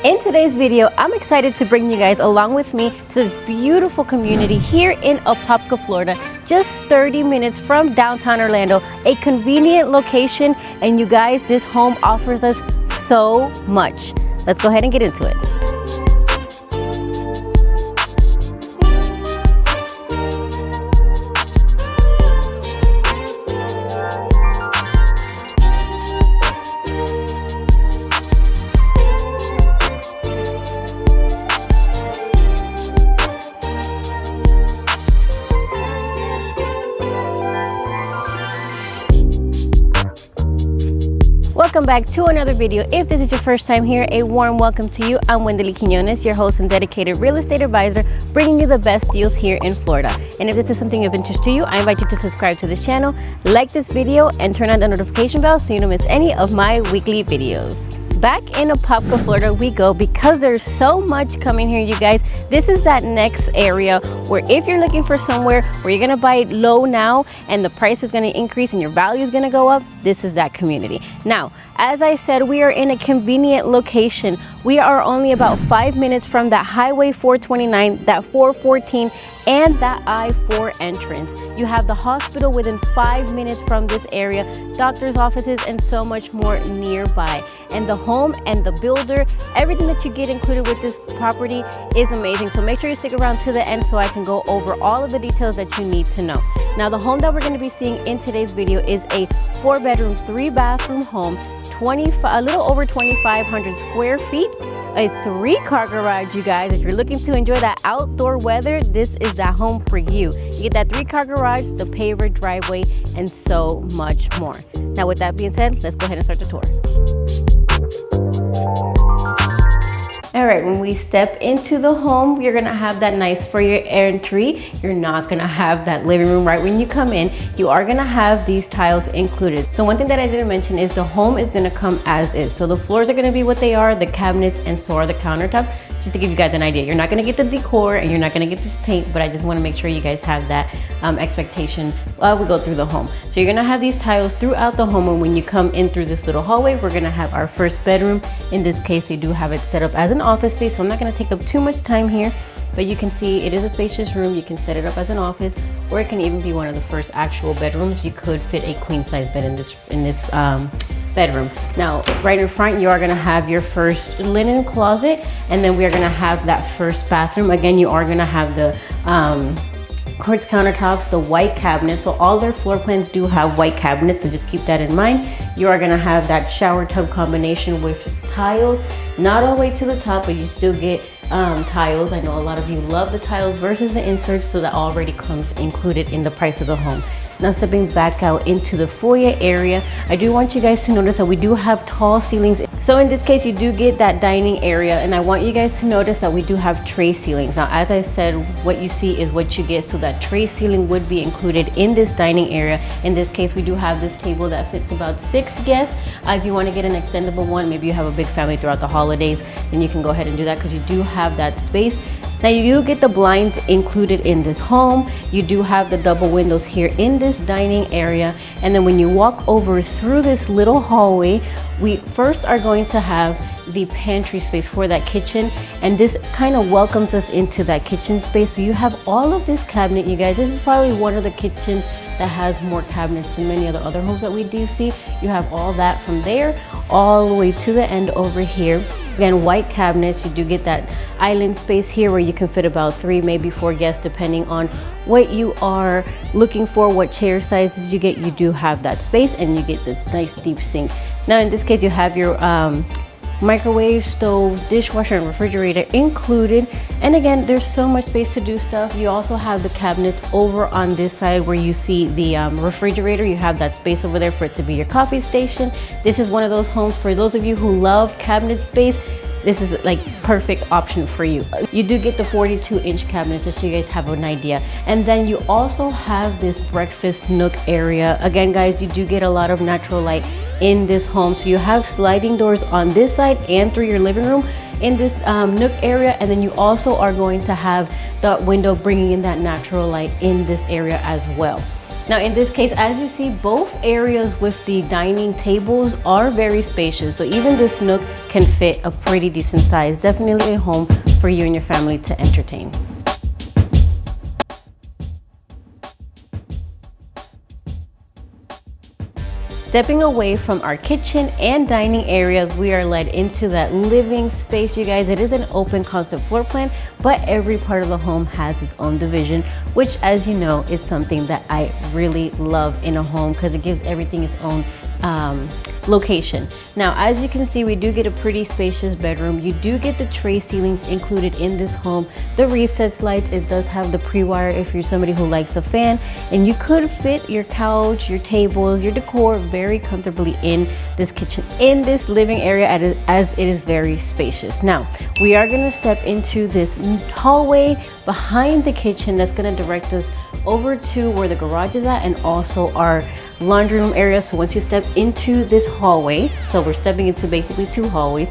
In today's video, I'm excited to bring you guys along with me to this beautiful community here in Apopka, Florida, just 30 minutes from downtown Orlando, a convenient location. And you guys, this home offers us so much. Let's go ahead and get into it. Welcome back to another video. If this is your first time here, a warm welcome to you. I'm Wendy Quinones, your host and dedicated real estate advisor, bringing you the best deals here in Florida. And if this is something of interest to you, I invite you to subscribe to this channel, like this video, and turn on the notification bell so you don't miss any of my weekly videos. Back in Apopka, Florida we go, because there's so much coming here, you guys. This is that next area where if you're looking for somewhere where you're gonna buy low now and the price is gonna increase and your value is gonna go up, this is that community. Now, as I said, we are in a convenient location. We are only about 5 minutes from that Highway 429, that 414, and that I-4 entrance. You have the hospital within 5 minutes from this area, doctor's offices, and so much more nearby. And the home and the builder, everything that you get included with this property is amazing. So make sure you stick around to the end so I can go over all of the details that you need to know. Now, the home that we're going to be seeing in today's video is a 4-bedroom, 3-bathroom home, a little over 2,500 square feet, a 3-car garage, you guys. If you're looking to enjoy that outdoor weather, this is that home for you. You get that 3-car garage, the paver driveway, and so much more. Now, with that being said, let's go ahead and start the tour. All right, when we step into the home, you're gonna have that nice foyer entry. You're not gonna have that living room right when you come in. You are gonna have these tiles included. So one thing that I didn't mention is the home is gonna come as is. So the floors are gonna be what they are, the cabinets, and so are the countertops. Just to give you guys an idea, you're not gonna get the decor and you're not gonna get this paint, but I just wanna make sure you guys have that expectation while we go through the home. So you're gonna have these tiles throughout the home, and when you come in through this little hallway, we're gonna have our first bedroom. In this case, they do have it set up as an office space, so I'm not gonna take up too much time here, but you can see it is a spacious room. You can set it up as an office, or it can even be one of the first actual bedrooms. You could fit a queen size bed in this bedroom. Now, right in front, you are gonna have your first linen closet, and then we are gonna have that first bathroom. Again, you are gonna have the quartz countertops, the white cabinets. So all their floor plans do have white cabinets, so just keep that in mind. You are gonna have that shower tub combination with tiles, not all the way to the top, but you still get tiles. I know a lot of you love the tiles versus the inserts, so that already comes included in the price of the home. Now, stepping back out into the foyer area, I do want you guys to notice that we do have tall ceilings. So in this case, you do get that dining area, and I want you guys to notice that we do have tray ceilings. Now, as I said, what you see is what you get, so that tray ceiling would be included in this dining area. In this case, we do have this table that fits about 6 guests. If you want to get an extendable one, maybe you have a big family throughout the holidays, then you can go ahead and do that, because you do have that space. Now, you do get the blinds included in this home. You do have the double windows here in this dining area. And then when you walk over through this little hallway, we first are going to have the pantry space for that kitchen. And this kind of welcomes us into that kitchen space. So you have all of this cabinet, you guys. This is probably one of the kitchens that has more cabinets than many of the other homes that we do see. You have all that from there all the way to the end over here. Again, white cabinets. You do get that island space here where you can fit about 3, maybe 4 guests, depending on what you are looking for, what chair sizes you get. You do have that space, and you get this nice deep sink. Now, in this case, you have your microwave, stove, dishwasher, and refrigerator included. And again, there's so much space to do stuff. You also have the cabinets over on this side where you see the refrigerator. You have that space over there for it to be your coffee station. This is one of those homes, for those of you who love cabinet space, this is like perfect option for you. You do get the 42-inch cabinets, just so you guys have an idea. And then you also have this breakfast nook area. Again, guys, you do get a lot of natural light in this home. So you have sliding doors on this side and through your living room in this nook area. And then you also are going to have the window bringing in that natural light in this area as well. Now in this case, as you see, both areas with the dining tables are very spacious. So even this nook can fit a pretty decent size. Definitely a home for you and your family to entertain. Stepping away from our kitchen and dining areas, we are led into that living space, you guys. It is an open concept floor plan, but every part of the home has its own division, which, as you know, is something that I really love in a home because it gives everything its own location. Now, as you can see, we do get a pretty spacious bedroom. You do get the tray ceilings included in this home, the recessed lights. It does have the pre-wire if you're somebody who likes a fan, and you could fit your couch, your tables, your decor very comfortably in this kitchen, in this living area, as it is very spacious. Now, we are going to step into this hallway behind the kitchen that's going to direct us over to where the garage is at, and also our laundry room area. So once you step into this hallway, so we're stepping into basically two hallways,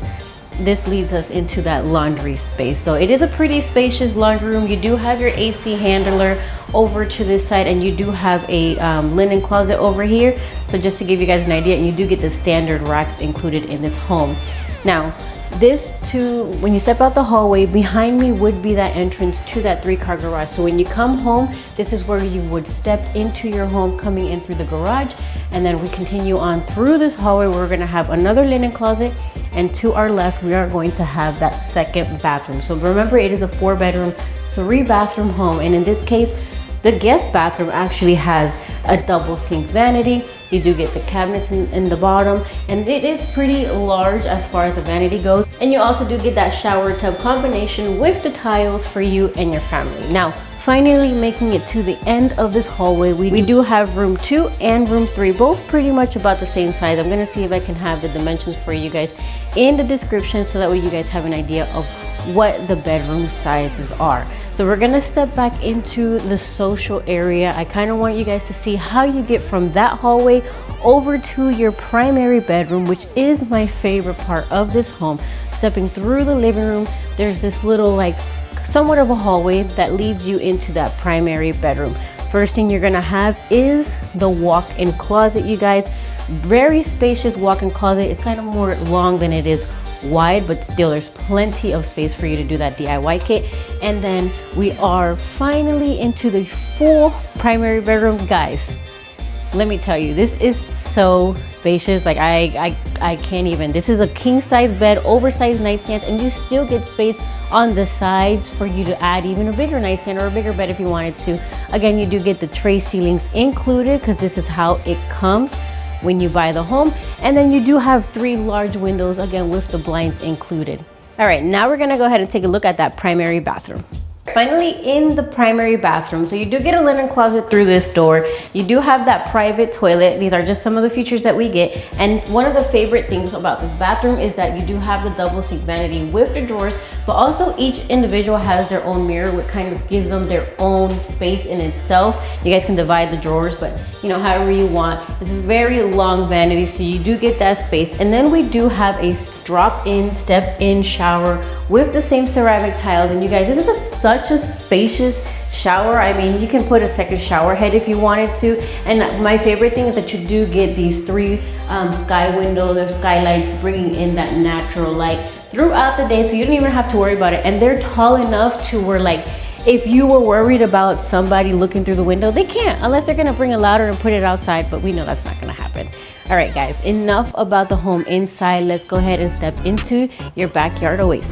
this leads us into that laundry space. So it is a pretty spacious laundry room. You do have your AC handler over to this side, and you do have a linen closet over here. So just to give you guys an idea, and you do get the standard racks included in this home. Now, when you step out the hallway, behind me would be that entrance to that 3-car garage. So when you come home, this is where you would step into your home, coming in through the garage. And then we continue on through this hallway. We're gonna have another linen closet, and to our left, we are going to have that second bathroom. So remember, it is a 4-bedroom, 3-bathroom home. And in this case, the guest bathroom actually has a double sink vanity. You do get the cabinets in the bottom, and it is pretty large as far as the vanity goes. And you also do get that shower tub combination with the tiles for you and your family. Now, finally making it to the end of this hallway, we do have room 2 and room 3, both pretty much about the same size. I'm gonna see if I can have the dimensions for you guys in the description, so that way you guys have an idea of what the bedroom sizes are. So we're gonna step back into the social area. I kind of want you guys to see how you get from that hallway over to your primary bedroom, which is my favorite part of this home. Stepping through the living room, there's this little, like, somewhat of a hallway that leads you into that primary bedroom. First thing you're gonna have is the walk-in closet, you guys. Very spacious walk-in closet. It's kind of more long than it is wide, but still there's plenty of space for you to do that DIY kit. And then we are finally into the full primary bedroom. Guys, let me tell you, this is so spacious. Like I can't even. This is a king size bed, oversized nightstands, and you still get space on the sides for you to add even a bigger nightstand or a bigger bed if you wanted to. Again, you do get the tray ceilings included, because this is how it comes when you buy the home. And then you do have 3 large windows, again with the blinds included. All right, now we're gonna go ahead and take a look at that primary bathroom. Finally, in the primary bathroom, so you do get a linen closet through this door. You do have that private toilet. These are just some of the features that we get. And one of the favorite things about this bathroom is that you do have the double sink vanity with the drawers, but also each individual has their own mirror, which kind of gives them their own space in itself. You guys can divide the drawers, but you know, however you want. It's a very long vanity, so you do get that space. And then we do have a drop-in, step-in shower with the same ceramic tiles. And you guys, this is such a spacious shower. I mean, you can put a second shower head if you wanted to. And my favorite thing is that you do get these 3 sky windows or skylights, bringing in that natural light throughout the day, so you don't even have to worry about it. And they're tall enough to where, like, if you were worried about somebody looking through the window, they can't, unless they're gonna bring a ladder and put it outside, but we know that's not gonna happen. All right, guys, enough about the home inside. Let's go ahead and step into your backyard oasis.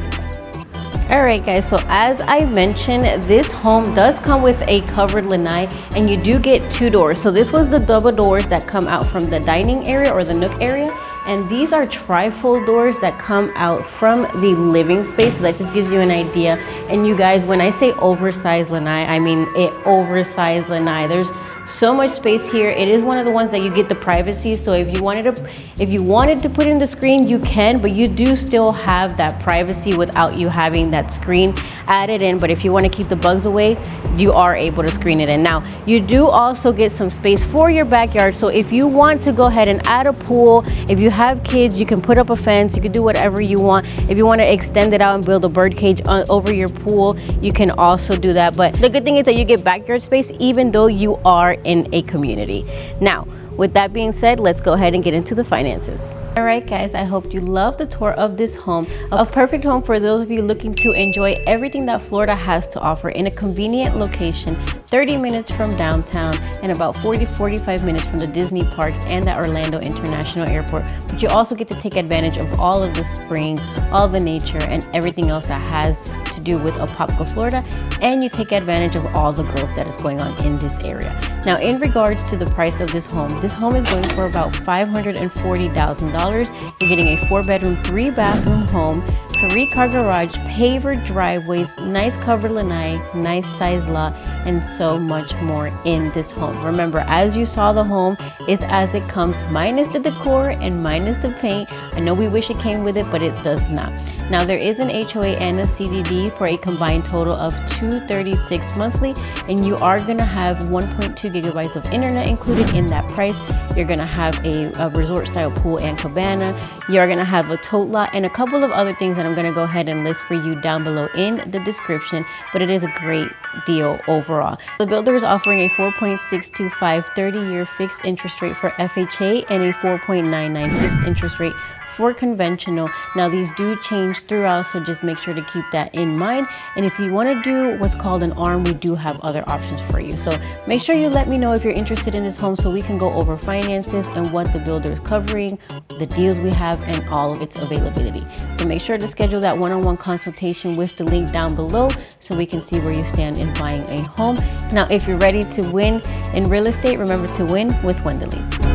All right, guys, so as I mentioned, this home does come with a covered lanai, and you do get 2 doors. So this was the double doors that come out from the dining area or the nook area, and these are trifold doors that come out from the living space. So that just gives you an idea. And you guys, when I say oversized lanai, I mean it oversized lanai. There's so much space here. It is one of the ones that you get the privacy. So if you wanted to put in the screen, you can, but you do still have that privacy without you having that screen added in. But if you want to keep the bugs away, you are able to screen it in. Now, you do also get some space for your backyard. So if you want to go ahead and add a pool, if you have kids, you can put up a fence, you can do whatever you want. If you want to extend it out and build a bird cage over your pool, you can also do that. But the good thing is that you get backyard space even though you are are in a community. Now, with that being said, let's go ahead and get into the finances. All right, guys, I hope you love the tour of this home. A perfect home for those of you looking to enjoy everything that Florida has to offer in a convenient location, 30 minutes from downtown and about 45 minutes from the Disney parks and the Orlando International Airport. But you also get to take advantage of all of the springs, all the nature, and everything else that has to do with Apopka, Florida, and you take advantage of all the growth that is going on in this area. Now, in regards to the price of this home is going for about $540,000. You're getting a 4-bedroom, 3-bathroom home, 3-car garage, paver driveways, nice covered lanai, nice size lot, and so much more in this home. Remember, as you saw, the home is as it comes, minus the decor and minus the paint. I know we wish it came with it, but it does not. Now, there is an HOA and a CDD for a combined total of $236 monthly, and you are going to have 1.2 gigabytes of internet included in that price. You're going to have a resort style pool and cabana. You're going to have a tote lot and a couple of other things that I'm going to go ahead and list for you down below in the description, but it is a great deal overall. The builder is offering a 4.625 30-year fixed interest rate for FHA and a 4.99 fixed interest rate for conventional. Now, these do change throughout, so just make sure to keep that in mind. And if you want to do what's called an ARM, we do have other options for you. So make sure you let me know if you're interested in this home so we can go over finances and what the builder is covering, the deals we have, and all of its availability. So make sure to schedule that one-on-one consultation with the link down below so we can see where you stand in buying a home. Now, if you're ready to win in real estate, remember to win with Wendeley.